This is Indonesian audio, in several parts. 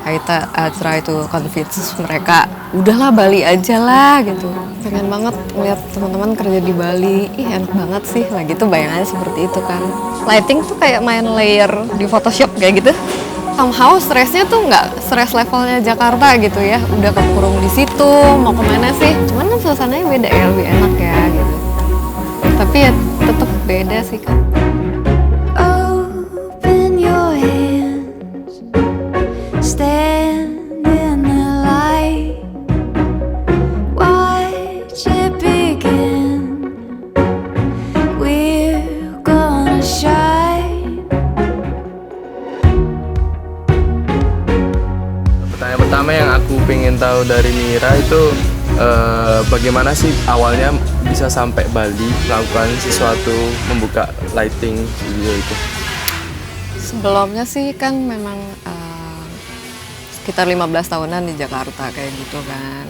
I try to convince mereka, udahlah Bali aja lah gitu. Pengen banget ngeliat teman-teman kerja di Bali, ih enak banget sih, lah gitu bayangannya seperti itu kan. Lighting tuh kayak main layer di Photoshop kayak gitu. Somehow stresnya tuh nggak stres levelnya Jakarta gitu ya, udah kekurung di situ, mau kemana sih? Cuman kan suasananya beda ya, lebih enak ya gitu. Tapi ya tetap beda sih kan. Open your hands, stand in the light, watch it begin. We're gonna shine. Pertanyaan pertama yang aku pengen tahu dari Mira itu bagaimana sih awalnya bisa sampai Bali melakukan sesuatu, membuka lighting studio itu? Sebelumnya sih kan memang sekitar 15 tahunan di Jakarta kayak gitu kan.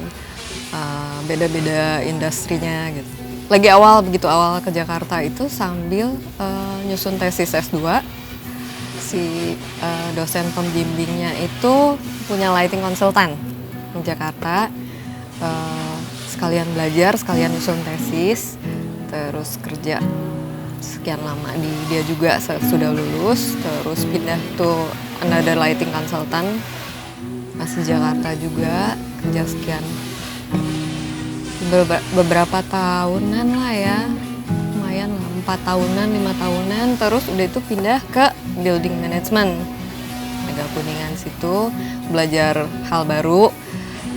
Beda-beda industrinya gitu. Lagi begitu awal ke Jakarta itu sambil nyusun tesis S2. Si dosen pembimbingnya itu punya lighting consultant di Jakarta. Sekalian belajar, sekalian nyusun tesis, terus kerja sekian lama di dia juga sudah lulus, terus pindah tuh another lighting consultant masih Jakarta juga, kerja sekian beberapa tahunan lah ya, lumayan lah, 4 tahunan, 5 tahunan, terus udah itu pindah ke building management Mega Kuningan situ, belajar hal baru.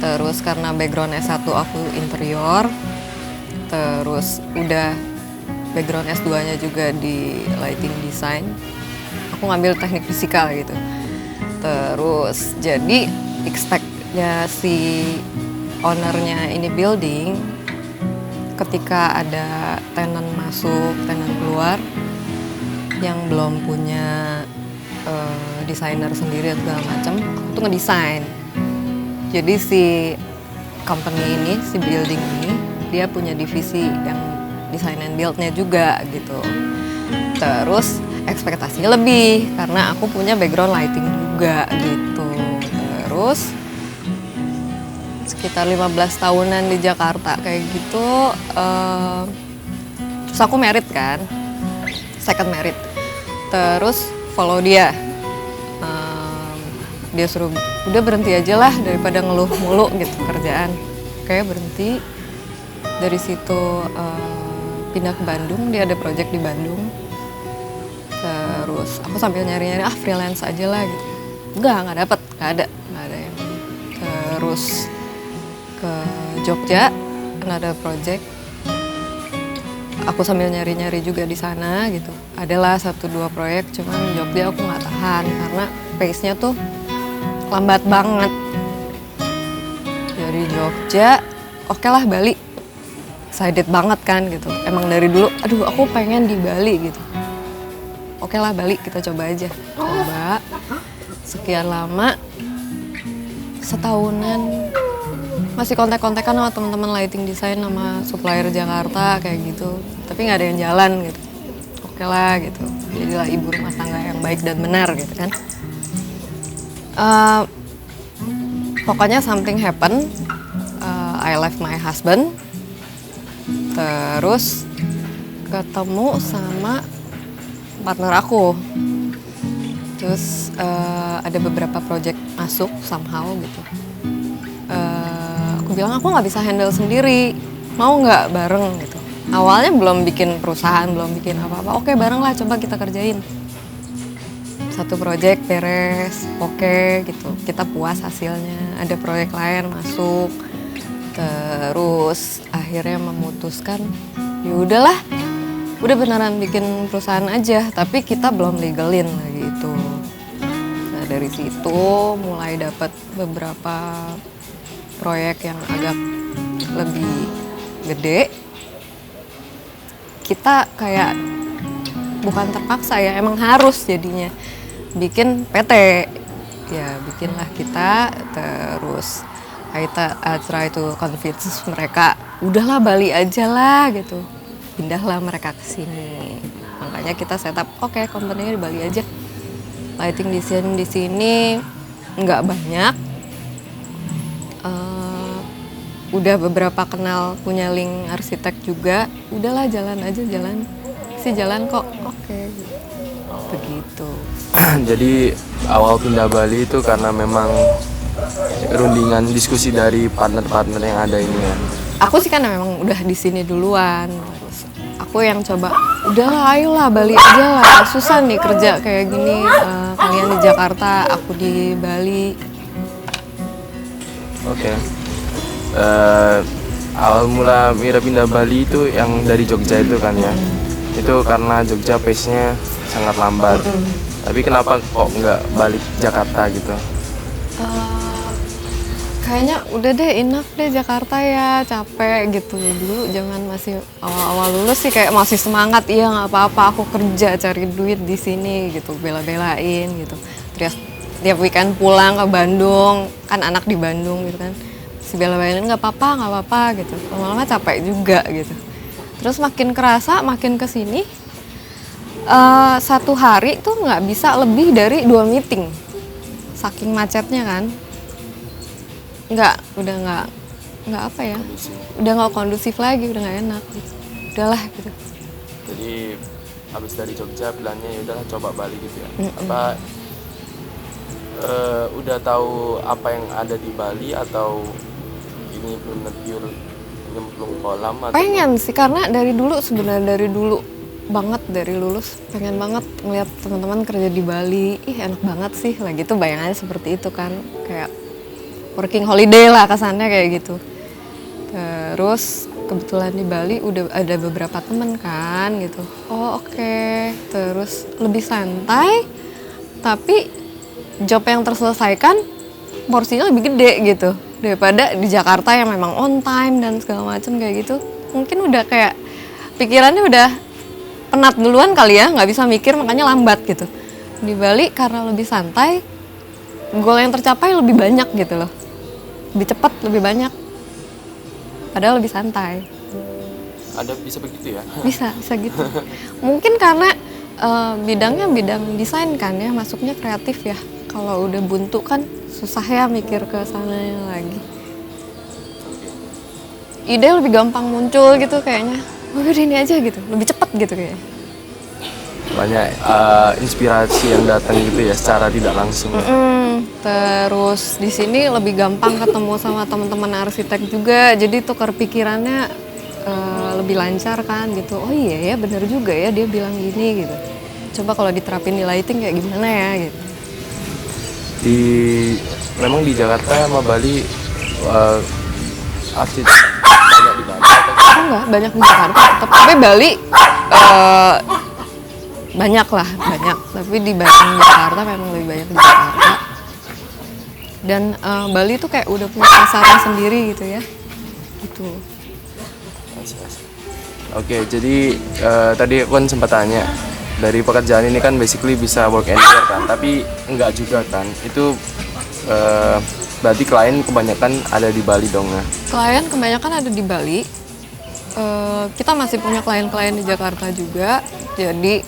Terus karena background S1 aku interior, terus udah background S2-nya juga di lighting design. Aku ngambil teknik fisikal gitu. Terus jadi expect-nya si ownernya ini building, ketika ada tenant masuk, tenant keluar, yang belum punya desainer sendiri atau segala macam, aku tuh ngedesain. Jadi si company ini, si building ini, dia punya divisi yang design and build-nya juga gitu. Terus ekspektasinya lebih karena aku punya background lighting juga gitu. Terus sekitar 15 tahunan di Jakarta kayak gitu. Terus aku married kan, second married. Terus follow dia. Dia suruh udah berhenti aja lah daripada ngeluh mulu gitu kerjaan. Kayak berhenti. Dari situ pindah ke Bandung, dia ada project di Bandung. Terus aku sambil nyari-nyari freelance aja lah gitu. Nggak dapet, nggak ada yang. Terus ke Jogja, ada project. Aku sambil nyari-nyari juga di sana gitu. Adalah 1-2 proyek, cuman Jogja aku nggak tahan karena pace-nya tuh lambat banget. Dari Jogja, oke lah Bali. Excited banget kan gitu. Emang dari dulu, aduh aku pengen di Bali gitu. Oke lah Bali, kita coba aja. Coba, sekian lama, setahunan, masih kontak-kontakan sama teman-teman lighting design sama supplier Jakarta kayak gitu. Tapi nggak ada yang jalan gitu. Oke lah gitu. Jadilah ibu rumah tangga yang baik dan benar gitu kan. Pokoknya something happen, I left my husband, terus ketemu sama partner aku, terus ada beberapa project masuk somehow gitu. Aku bilang aku nggak bisa handle sendiri, mau nggak bareng gitu. Awalnya belum bikin perusahaan, belum bikin apa-apa, oke bareng lah coba kita kerjain. Satu proyek beres, oke gitu, kita puas hasilnya. Ada proyek lain masuk, terus akhirnya memutuskan, ya udahlah, udah beneran bikin perusahaan aja, tapi kita belum legalin lagi itu. Nah dari situ mulai dapat beberapa proyek yang agak lebih gede. Kita kayak bukan terpaksa ya, emang harus jadinya bikin PT, ya bikinlah kita. Terus I try to convince mereka, udahlah Bali aja lah gitu, pindahlah mereka ke sini. Makanya kita setup, oke, company-nya di Bali aja, lighting design di sini. nggak banyak. Udah beberapa kenal, punya link arsitek juga. Udahlah jalan aja, jalan kok. Oke. Begitu. Jadi awal pindah Bali itu karena memang rundingan diskusi dari partner-partner yang ada ini ya. Aku sih kan memang udah di sini duluan. Terus aku yang coba, udahlah ayolah Bali aja lah. Susah nih kerja kayak gini. Kalian di Jakarta, aku di Bali. Oke. Awal mula Mira pindah Bali itu yang dari Jogja itu kan ya. Itu karena Jogja pace-nya sangat lambat. Tapi kenapa kok nggak balik Jakarta gitu? Kayaknya udah deh, enough deh Jakarta ya, capek gitu. Dulu zaman masih awal-awal lulus sih kayak masih semangat, iya nggak apa-apa, aku kerja cari duit di sini gitu, bela-belain gitu. Terus tiap weekend pulang ke Bandung, kan anak di Bandung gitu kan, si bela-belain nggak apa-apa gitu. Lama-lama capek juga gitu. Terus makin kerasa, makin kesini, satu hari tuh nggak bisa lebih dari 2 meeting, saking macetnya kan. Udah nggak apa ya, udah nggak kondusif lagi, udah nggak enak gitu. Udahlah gitu. Jadi habis dari Jogja bilangnya ya udahlah coba Bali gitu ya. Apa udah tahu apa yang ada di Bali atau ini belum pure nyemplung kolam atau Pengen sih, karena dari dulu sebenarnya dari lulus pengen banget ngeliat teman-teman kerja di Bali. Ih enak banget sih, lah gitu bayangannya seperti itu kan, kayak working holiday lah kesannya kayak gitu. Terus kebetulan di Bali udah ada beberapa temen kan gitu. Oh oke. Terus lebih santai, tapi job yang terselesaikan porsinya lebih gede gitu daripada di Jakarta yang memang on time dan segala macam kayak gitu. Mungkin udah kayak pikirannya udah penat duluan kali ya, nggak bisa mikir makanya lambat gitu. Di Bali karena lebih santai, goal yang tercapai lebih banyak gitu loh. Lebih cepat, lebih banyak. Padahal lebih santai. ada bisa begitu ya? Bisa gitu. Mungkin karena bidangnya bidang desain kan ya, masuknya kreatif ya. Kalau udah buntu kan susah ya mikir ke sananya lagi. Ide lebih gampang muncul gitu kayaknya. Oh udah ini aja gitu, lebih cepat gitu kayaknya. Banyak inspirasi yang datang gitu ya secara tidak langsung. Terus di sini lebih gampang ketemu sama teman-teman arsitek juga, jadi tukar pikirannya lebih lancar kan gitu. Oh iya ya benar juga ya dia bilang gini gitu. Coba kalau diterapin di lighting kayak gimana ya gitu. Memang di Jakarta sama Bali arsitek banyak di Bali atau Enggak, banyak di Jakarta tetap. Tapi Bali banyak. Tapi dibanding Jakarta memang lebih banyak di Jakarta. Dan Bali tuh kayak udah punya pasarnya sendiri gitu ya. Gitu. Oke, jadi tadi aku kan sempat tanya dari pekerjaan ini kan basically bisa work anywhere kan, tapi enggak juga kan. Itu berarti klien kebanyakan ada di Bali dong ya? Klien kebanyakan ada di Bali. Kita masih punya klien-klien di Jakarta juga. Jadi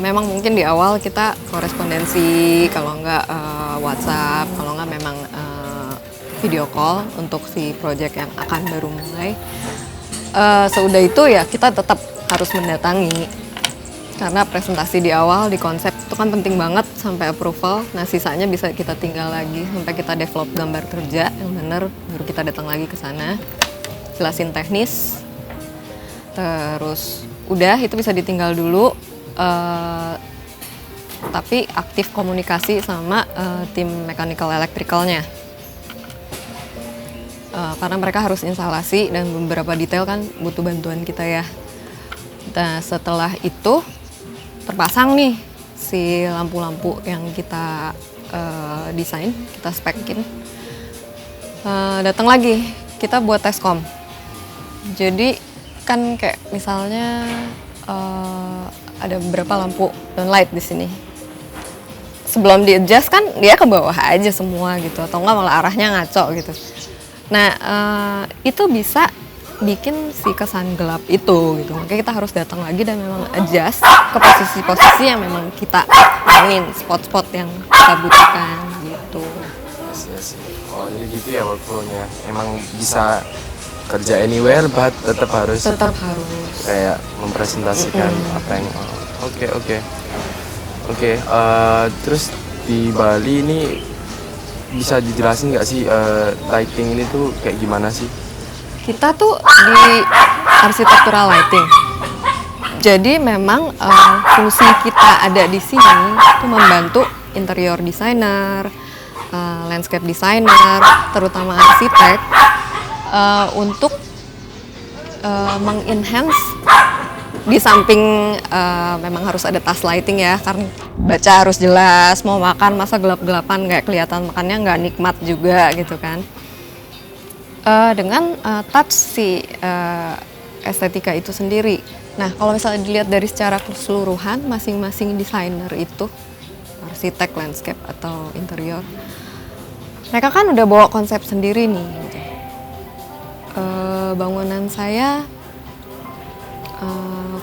memang mungkin di awal kita korespondensi, kalau enggak WhatsApp, kalau enggak memang video call untuk si project yang akan baru mulai. Seudah itu ya kita tetap harus mendatangi. Karena presentasi di awal, di konsep itu kan penting banget sampai approval. Nah sisanya bisa kita tinggal lagi sampai kita develop gambar kerja yang benar, baru kita datang lagi ke sana, jelasin teknis. Terus udah itu bisa ditinggal dulu. Tapi aktif komunikasi sama tim mechanical electricalnya. Karena mereka harus instalasi dan beberapa detail kan butuh bantuan kita ya. Nah setelah itu terpasang nih si lampu-lampu yang kita desain, kita spekin. Datang lagi, kita buat tescom. Jadi kan kayak misalnya ada beberapa lampu downlight di sini. Sebelum di adjust kan dia ke bawah aja semua gitu, atau enggak malah arahnya ngaco gitu. Nah itu bisa bikin si kesan gelap itu gitu, makanya kita harus datang lagi dan memang adjust ke posisi-posisi yang memang kita mauin, spot-spot yang kita butuhkan gitu. gitu. Iya sih. Oh jadi gitu ya workflow-nya. Emang bisa kerja anywhere, but tetap harus Tetap harus. kayak mempresentasikan apa yang. Oke oke. Oke. Terus di Bali ini bisa dijelasin nggak sih lighting ini tuh kayak gimana sih? Kita tuh di arsitektural lighting. Jadi memang fungsi kita ada di sini itu membantu interior designer, landscape designer, terutama arsitek untuk mengenhance di samping memang harus ada task lighting ya, karena baca harus jelas, mau makan masa gelap-gelapan nggak kelihatan makannya nggak nikmat juga gitu kan. Dengan touch si estetika itu sendiri. Nah, kalau misalnya dilihat dari secara keseluruhan, masing-masing desainer itu, arsitek, landscape, atau interior, mereka kan udah bawa konsep sendiri nih. Gitu. Bangunan saya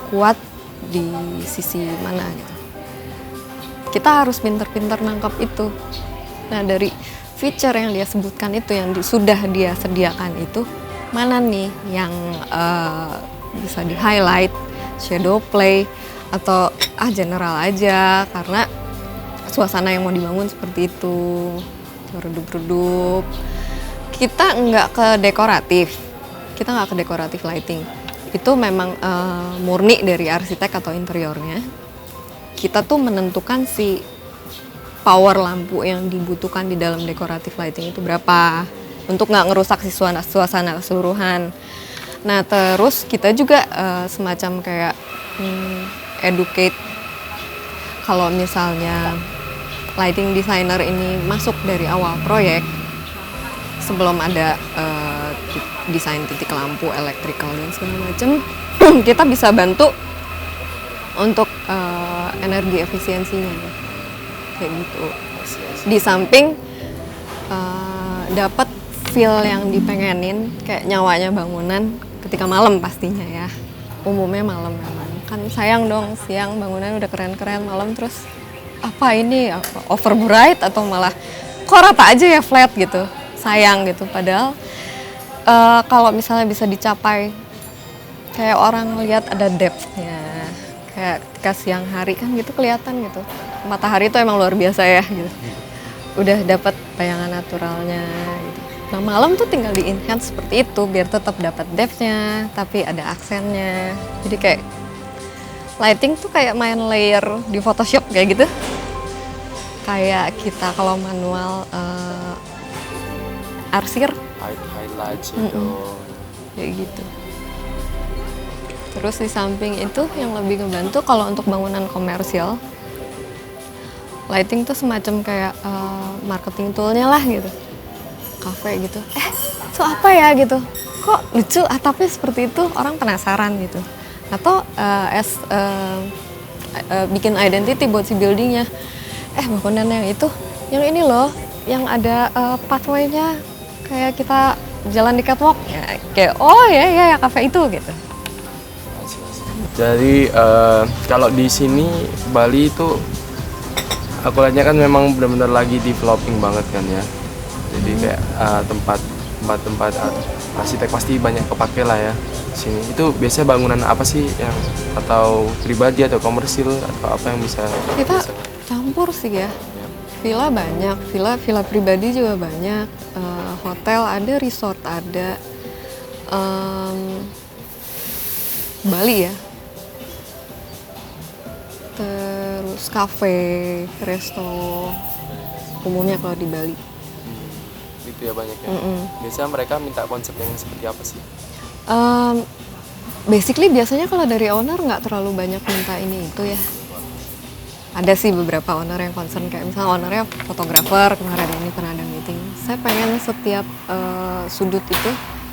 kuat di sisi mana gitu. Kita harus pinter-pinter nangkap itu. Nah, dari feature yang dia sebutkan itu, yang sudah dia sediakan itu, mana nih yang bisa di highlight, shadow play, atau general aja karena suasana yang mau dibangun seperti itu, redup-redup. Kita nggak ke dekoratif lighting. Itu memang murni dari arsitek atau interiornya. Kita tuh menentukan si power lampu yang dibutuhkan di dalam dekoratif lighting itu berapa untuk nggak ngerusak si suasana keseluruhan. Nah, terus kita juga semacam kayak educate kalau misalnya lighting designer ini masuk dari awal proyek sebelum ada desain titik lampu, electrical dan segala macam, kita bisa bantu untuk energi efisiensinya kayak gitu. Di samping dapat feel yang dipengenin kayak nyawanya bangunan ketika malam pastinya ya. Umumnya malam memang. Kan sayang dong siang bangunan udah keren-keren, malam terus apa ini over bright atau malah kok rata aja ya flat gitu. Sayang gitu. Padahal kalau misalnya bisa dicapai kayak orang lihat ada depth-nya. Kayak ketika siang hari kan gitu kelihatan gitu. Matahari itu emang luar biasa ya gitu. Udah dapat bayangan naturalnya gitu. Nah, malam tuh tinggal di-enhance seperti itu biar tetap dapat depth-nya, tapi ada aksennya. Jadi kayak lighting tuh kayak main layer di Photoshop kayak gitu. Kayak kita kalau manual arsir Highlight gitu. kayak gitu. Terus di samping itu yang lebih ngebantu kalau untuk bangunan komersial, lighting tuh semacam kayak marketing toolnya lah gitu. Kafe gitu, so apa ya gitu, kok lucu atapnya seperti itu, orang penasaran gitu. Atau bikin identity buat si buildingnya, bangunan yang itu, yang ini loh, yang ada pathway-nya kayak kita jalan di catwalk ya, kayak oh ya kafe itu gitu. Jadi kalau di sini Bali itu aku lihatnya kan memang benar-benar lagi developing banget kan ya. Jadi kayak tempat arsitek pasti banyak kepake lah ya di sini. Itu biasanya bangunan apa sih yang atau pribadi atau komersil atau apa yang bisa? Kita campur sih ya. Villa banyak, villa pribadi juga banyak, hotel ada, resort ada, Bali ya. Terus kafe, resto, umumnya kalau di Bali. Gitu ya banyaknya. Biasanya mereka minta konsep yang seperti apa sih? Basically biasanya kalau dari owner nggak terlalu banyak minta ini itu ya. Ada sih beberapa owner yang concern kayak misalnya ownernya fotografer, kemarin ini pernah ada meeting. Saya pengen setiap sudut itu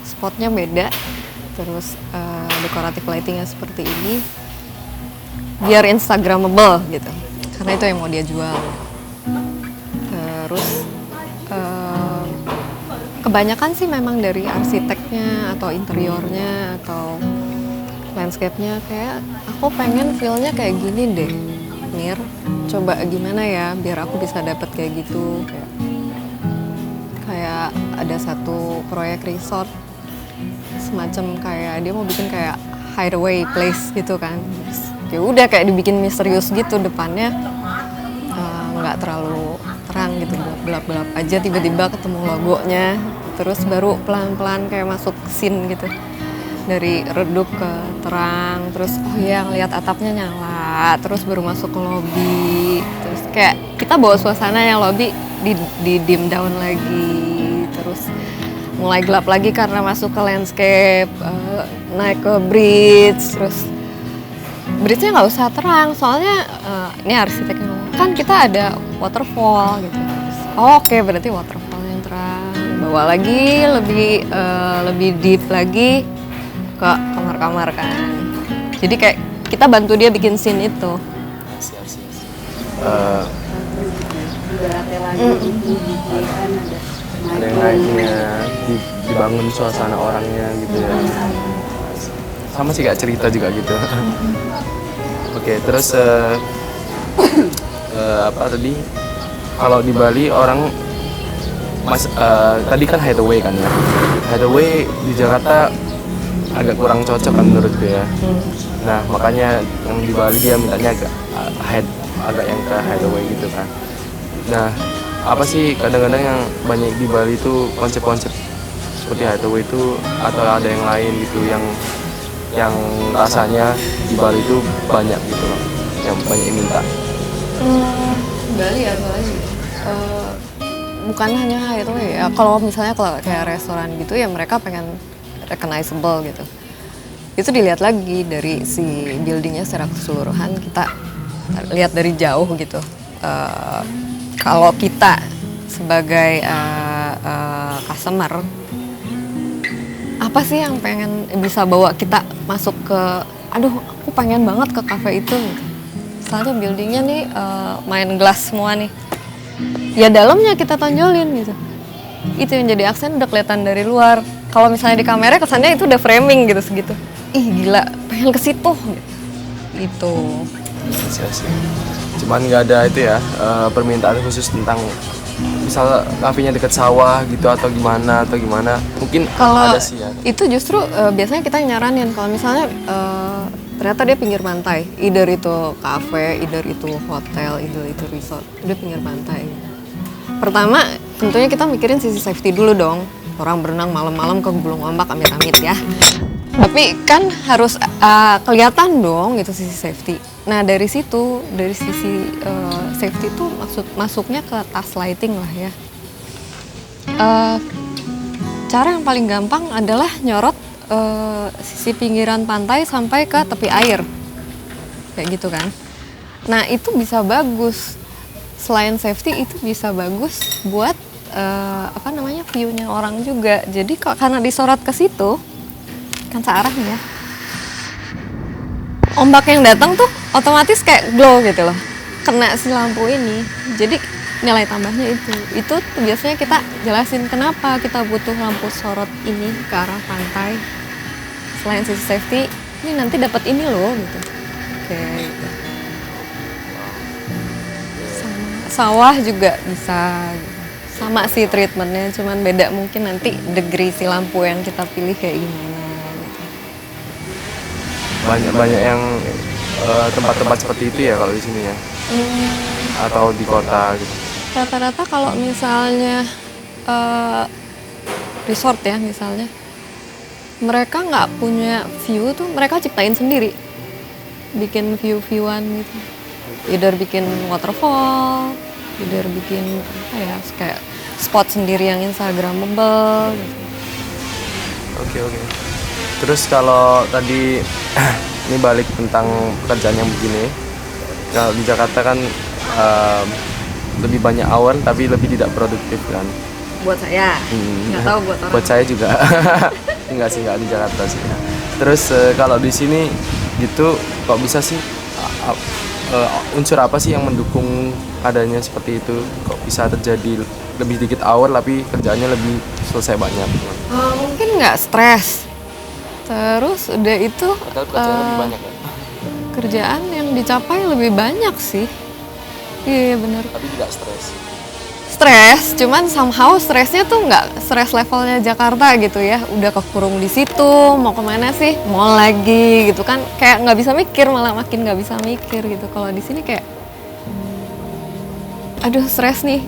spotnya beda, terus dekoratif lightingnya seperti ini, biar instagramable gitu. Karena itu yang mau dia jual. Terus kebanyakan sih memang dari arsiteknya atau interiornya atau landscape-nya kayak aku pengen feel-nya kayak gini deh, Mir. Coba gimana ya biar aku bisa dapet kayak gitu, kayak ada satu proyek resort semacam kayak dia mau bikin kayak hideaway place gitu kan. Terus, ya udah kayak dibikin misterius gitu depannya, nggak terlalu terang gitu, gelap-gelap aja, tiba-tiba ketemu logonya, terus baru pelan-pelan kayak masuk scene gitu, dari redup ke terang, terus oh iya ngeliat atapnya nyala, terus baru masuk ke lobby, terus kayak kita bawa suasana yang lobby di dim down lagi, terus mulai gelap lagi karena masuk ke landscape, naik ke bridge, terus bridge-nya nggak usah terang, soalnya ini arsiteknya ngomong, kan kita ada waterfall gitu. Oke, berarti waterfall yang terang. Bawa lagi lebih deep lagi ke kamar-kamar kan. Jadi kayak kita bantu dia bikin scene itu. Ada yang naiknya, dibangun suasana orangnya gitu ya. Sama sih kayak cerita juga gitu. Oke, terus apa tadi? Kalau di Bali orang tadi kan hideaway kan ya. Hideaway di Jakarta agak kurang cocok kan menurutku ya. Nah makanya yang di Bali dia mintanya agak yang ke hideaway gitu kan. Nah apa sih kadang-kadang yang banyak di Bali itu konsep-konsep seperti hideaway itu, atau ada yang lain gitu yang rasanya di Bali itu banyak gitu loh, yang banyak yang minta. Bali ya soalnya bukan hanya hideaway ya. Kalau misalnya kalau kayak restoran gitu ya mereka pengen recognizable gitu. Itu dilihat lagi dari si buildingnya secara keseluruhan, kita lihat dari jauh gitu. Kalau kita sebagai customer, apa sih yang pengen bisa bawa kita masuk ke, aduh aku pengen banget ke cafe itu gitu. Misalnya buildingnya nih main glass semua nih, ya dalamnya kita tonjolin gitu. Itu yang jadi aksen udah kelihatan dari luar. Kalau misalnya di kamera kesannya itu udah framing gitu segitu. Ih gila, pengen ke situ gitu. Itu. Cuman nggak ada itu ya, permintaan khusus tentang misal kafenya dekat sawah gitu atau gimana. Mungkin kalau ada sih ya. itu justru biasanya kita nyaranin kalau misalnya ternyata dia pinggir pantai, either itu cafe, either itu hotel, either itu resort, dia pinggir pantai. Pertama tentunya kita mikirin sisi safety dulu dong. Orang berenang malam-malam ke gulung ombak amit-amit ya. Tapi kan harus kelihatan dong gitu sisi safety. Nah dari situ, dari sisi safety itu masuknya ke task lighting lah ya. Cara yang paling gampang adalah nyorot sisi pinggiran pantai sampai ke tepi air, kayak gitu kan. Nah itu bisa bagus. Selain safety itu bisa bagus buat view-nya orang juga. Jadi karena disorot ke situ kan searah nih ya, ombak yang datang tuh otomatis kayak glow gitu loh, kena si lampu ini. Jadi nilai tambahnya itu tuh biasanya kita jelasin kenapa kita butuh lampu sorot ini ke arah pantai. Selain sisi safety, ini nanti dapat ini loh gitu. Oke, gitu. Sawah juga bisa sama sih treatmentnya, cuman beda mungkin nanti degree si lampu yang kita pilih kayak gimana gitu. Banyak yang tempat-tempat seperti itu ya kalau di sini ya, atau di kota gitu. Rata-rata kalau misalnya resort ya misalnya, mereka nggak punya view tuh mereka ciptain sendiri, bikin view-viewan gitu. Either bikin waterfall, either bikin apa ya, kayak spot sendiri yang instagramable gitu. Oke. Terus kalau tadi ini balik tentang pekerjaan yang begini, kalau di Jakarta kan lebih banyak hour tapi lebih tidak produktif kan. Buat saya, nggak tahu buat orang. Buat saya juga. Enggak sih, nggak di Jakarta sih. Terus kalau di sini gitu, kok bisa sih? Unsur apa sih yang mendukung adanya seperti itu? Kok bisa terjadi lebih dikit hour tapi kerjaannya lebih selesai banyak? Mungkin nggak stres. Terus udah itu Kerjaan lebih banyak kan? kerjaan yang dicapai lebih banyak sih. Iya benar. Tapi tidak stres. stres, cuman somehow stresnya tuh nggak stres levelnya Jakarta gitu ya. Udah kekurung di situ, mau kemana sih? Mau lagi gitu kan, kayak nggak bisa mikir, malah makin nggak bisa mikir gitu. Kalau di sini kayak, aduh stres nih,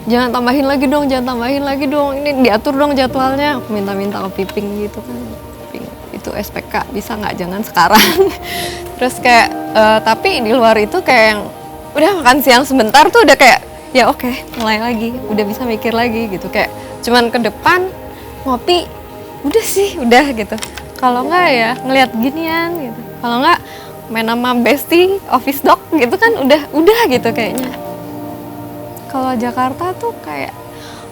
jangan tambahin lagi dong, ini diatur dong jadwalnya. Aku minta-minta ke Piping gitu kan, Piping, itu SPK bisa nggak, jangan sekarang. Terus kayak, tapi di luar itu kayak yang udah makan siang sebentar tuh udah kayak, ya oke, mulai lagi, udah bisa mikir lagi gitu. Kayak cuman ke depan ngopi, udah sih, udah gitu. Kalau nggak ya ngelihat ginian gitu. Kalau nggak main sama bestie, office dog gitu kan, udah gitu kayaknya. Kalau Jakarta tuh kayak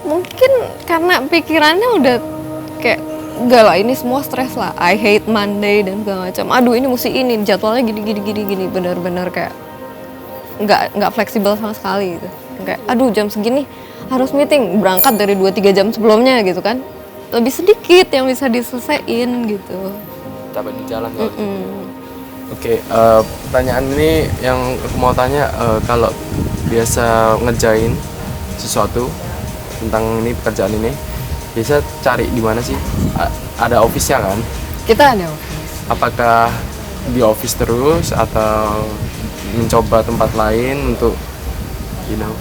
mungkin karena pikirannya udah kayak, enggak lah ini semua stres lah, I hate Monday dan segala macam. Aduh ini mesti ini, jadwalnya gini, bener-bener kayak nggak fleksibel sama sekali gitu. Kayak aduh jam segini harus meeting, berangkat dari 2-3 jam sebelumnya gitu kan, lebih sedikit yang bisa diselesain gitu. Capek di jalan ya. Oke, pertanyaan ini yang aku mau tanya, kalau biasa ngerjain sesuatu tentang ini, pekerjaan ini biasa cari di mana sih? Ada office-nya kan? Kita ada office. Apakah di office terus atau mencoba tempat lain untuk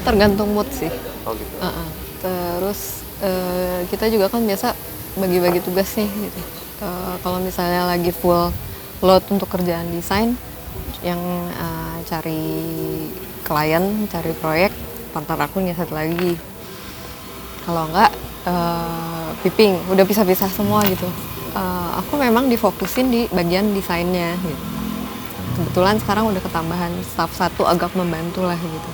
Tergantung mood sih. Oh gitu. Terus kita juga kan biasa bagi-bagi tugas nih gitu. Kalau misalnya lagi full load untuk kerjaan desain, yang cari klien, cari proyek, partner aku nih satu lagi. Kalau enggak, Piping, udah pisah-pisah semua gitu. Aku memang difokusin di bagian desainnya gitu. Kebetulan sekarang udah ketambahan staff satu, agak membantu lah gitu.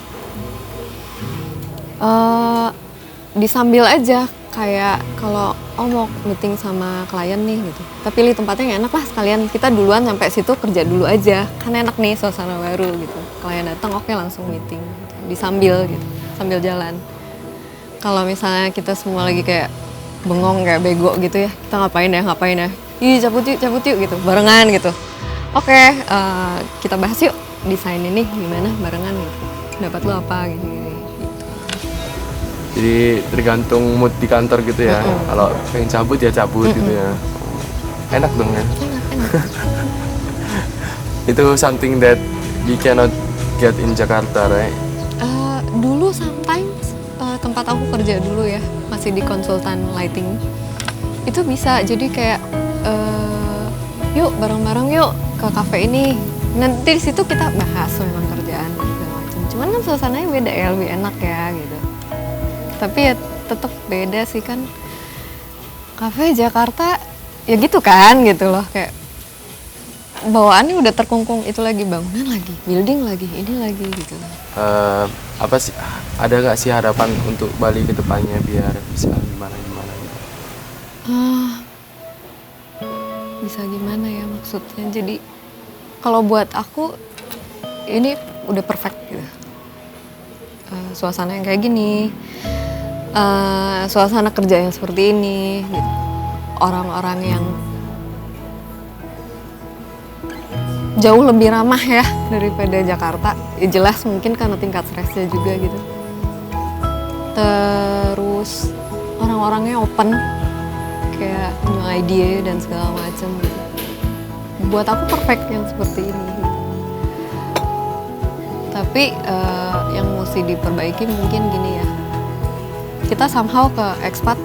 Disambil aja, kayak kalau mau meeting sama klien nih gitu, tapi pilih tempatnya yang enak lah, sekalian kita duluan sampai situ kerja dulu aja, kan enak nih suasana baru gitu. Klien datang oke, langsung meeting gitu. Disambil gitu, sambil jalan. Kalau misalnya kita semua lagi kayak bengong kayak bego gitu ya, kita ngapain ya, ih cabut yuk gitu, barengan gitu. Oke, kita bahas yuk desain ini gimana barengan gitu, dapat lo apa gitu. Jadi tergantung mood di kantor gitu ya. Kalau pengen cabut ya cabut gitu ya. Enak dong ya. Enak. Itu something that we cannot get in Jakarta, right? Dulu sometimes tempat aku kerja dulu ya, masih di konsultan lighting. Itu bisa jadi kayak yuk bareng-bareng yuk ke cafe ini. Nanti di situ kita bahas memang kerjaan segala macam. Cuman kan suasananya beda ya, lebih enak ya gitu. Tapi ya tetap beda sih kan, kafe Jakarta ya gitu kan gitu loh, kayak bawaannya udah terkungkung, itu lagi bangunan lagi, building lagi, ini lagi gitu. Apa sih, ada nggak sih harapan untuk Bali ke depannya biar bisa gimana gitu? Bisa gimana ya maksudnya, jadi kalau buat aku ini udah perfect gitu. Suasana yang kayak gini, suasana kerja yang seperti ini gitu. Orang-orang yang jauh lebih ramah ya daripada Jakarta. Ya jelas mungkin karena tingkat stresnya juga gitu. Terus orang-orangnya open, kayak new idea dan segala macam gitu. Buat aku perfect yang seperti ini gitu. Tapi yang mesti diperbaiki mungkin gini ya, kita somehow ke expat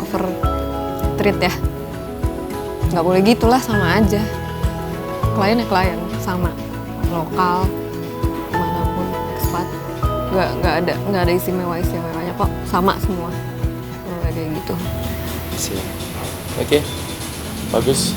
over treat ya, nggak boleh gitulah, sama aja. Klien ya klien, sama lokal manapun expat, nggak ada istimewanya kok, sama semua, nggak kayak gitu. Oke, bagus.